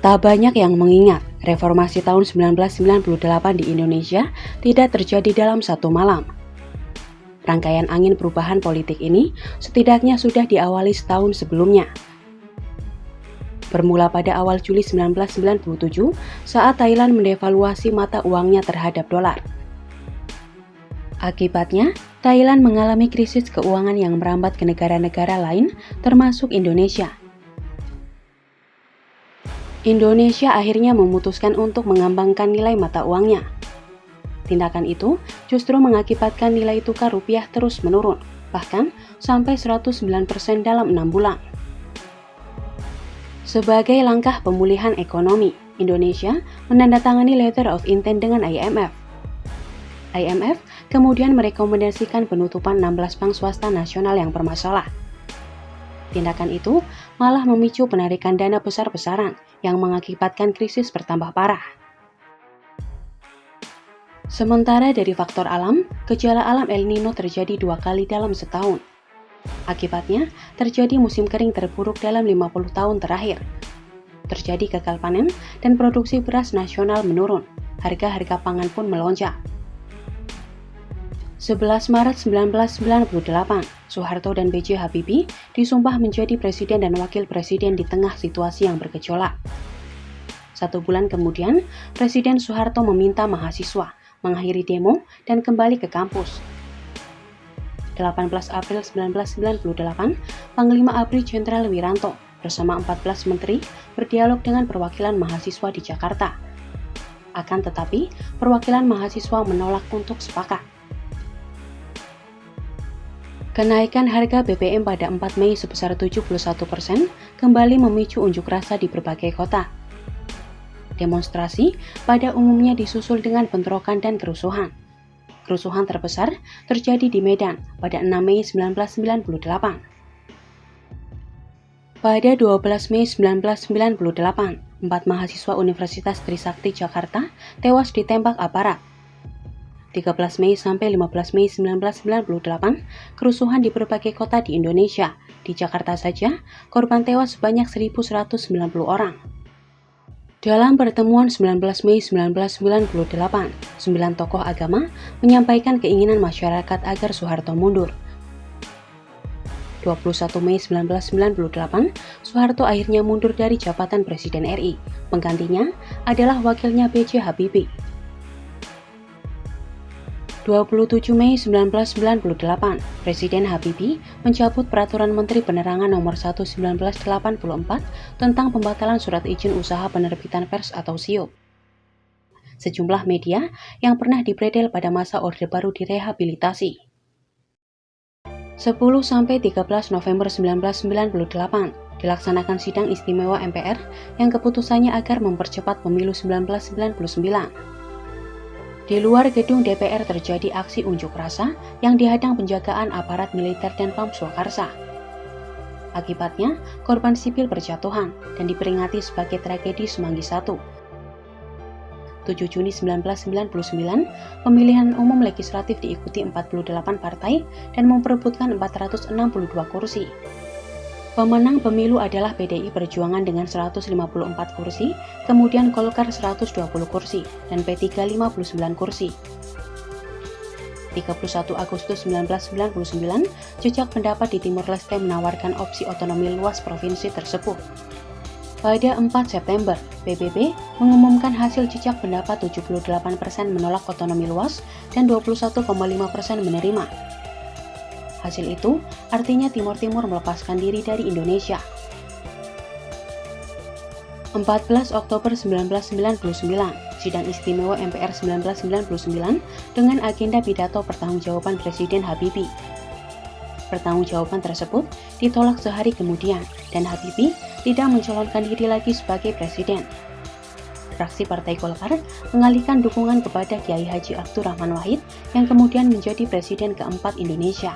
Tak banyak yang mengingat, reformasi tahun 1998 di Indonesia tidak terjadi dalam satu malam. Rangkaian angin perubahan politik ini setidaknya sudah diawali setahun sebelumnya. Bermula pada awal Juli 1997 saat Thailand mendevaluasi mata uangnya terhadap dolar. Akibatnya, Thailand mengalami krisis keuangan yang merambat ke negara-negara lain termasuk Indonesia. Indonesia akhirnya memutuskan untuk mengembangkan nilai mata uangnya. Tindakan itu justru mengakibatkan nilai tukar rupiah terus menurun, bahkan sampai 109% dalam 6 bulan. Sebagai langkah pemulihan ekonomi, Indonesia menandatangani Letter of Intent dengan IMF. IMF kemudian merekomendasikan penutupan 16 bank swasta nasional yang bermasalah. Tindakan itu malah memicu penarikan dana besar-besaran yang mengakibatkan krisis bertambah parah. Sementara dari faktor alam, gejala alam El Nino terjadi 2 kali dalam setahun. Akibatnya, terjadi musim kering terburuk dalam 50 tahun terakhir. Terjadi gagal panen dan produksi beras nasional menurun. Harga-harga pangan pun melonjak. 11 Maret 1998, Soeharto dan B.J. Habibie disumpah menjadi presiden dan wakil presiden di tengah situasi yang bergejolak. 1 bulan kemudian, Presiden Soeharto meminta mahasiswa mengakhiri demo dan kembali ke kampus. 18 April 1998, Panglima ABRI Jenderal Wiranto bersama 14 menteri berdialog dengan perwakilan mahasiswa di Jakarta. Akan tetapi, perwakilan mahasiswa menolak untuk sepakat. Kenaikan harga BBM pada 4 Mei sebesar 71% kembali memicu unjuk rasa di berbagai kota. Demonstrasi pada umumnya disusul dengan bentrokan dan kerusuhan. Kerusuhan terbesar terjadi di Medan pada 6 Mei 1998. Pada 12 Mei 1998, 4 mahasiswa Universitas Trisakti Jakarta tewas ditembak aparat. 13 Mei sampai 15 Mei 1998, kerusuhan di berbagai kota di Indonesia. Di Jakarta saja, korban tewas sebanyak 1.190 orang. Dalam pertemuan 19 Mei 1998, 9 tokoh agama menyampaikan keinginan masyarakat agar Soeharto mundur. 21 Mei 1998, Soeharto akhirnya mundur dari jabatan Presiden RI. Penggantinya adalah wakilnya B.J. Habibie. 27 Mei 1998, Presiden Habibie mencabut Peraturan Menteri Penerangan Nomor 1 1984 tentang pembatalan surat izin usaha penerbitan pers atau SIUP. Sejumlah media yang pernah dibredel pada masa Orde Baru direhabilitasi. 10-13 November 1998, dilaksanakan sidang istimewa MPR yang keputusannya agar mempercepat pemilu 1999. Di luar gedung DPR terjadi aksi unjuk rasa yang dihadang penjagaan aparat militer dan Pam Swakarsa. Akibatnya, korban sipil berjatuhan dan diperingati sebagai tragedi Semanggi I. 7 Juni 1999, pemilihan umum legislatif diikuti 48 partai dan memperebutkan 462 kursi. Pemenang pemilu adalah PDI Perjuangan dengan 154 kursi, kemudian Golkar 120 kursi, dan P3 59 kursi. 31 Agustus 1999, jejak pendapat di Timur Leste menawarkan opsi otonomi luas provinsi tersebut. Pada 4 September, PBB mengumumkan hasil jejak pendapat 78% menolak otonomi luas dan 21,5% menerima. Hasil itu artinya Timur Timur melepaskan diri dari Indonesia. 14 Oktober 1999, sidang istimewa MPR 1999 dengan agenda pidato pertanggungjawaban Presiden Habibie. Pertanggungjawaban tersebut ditolak sehari kemudian dan Habibie tidak mencalonkan diri lagi sebagai presiden. Fraksi Partai Golkar mengalihkan dukungan kepada Kiai Haji Abdurrahman Wahid yang kemudian menjadi presiden keempat Indonesia.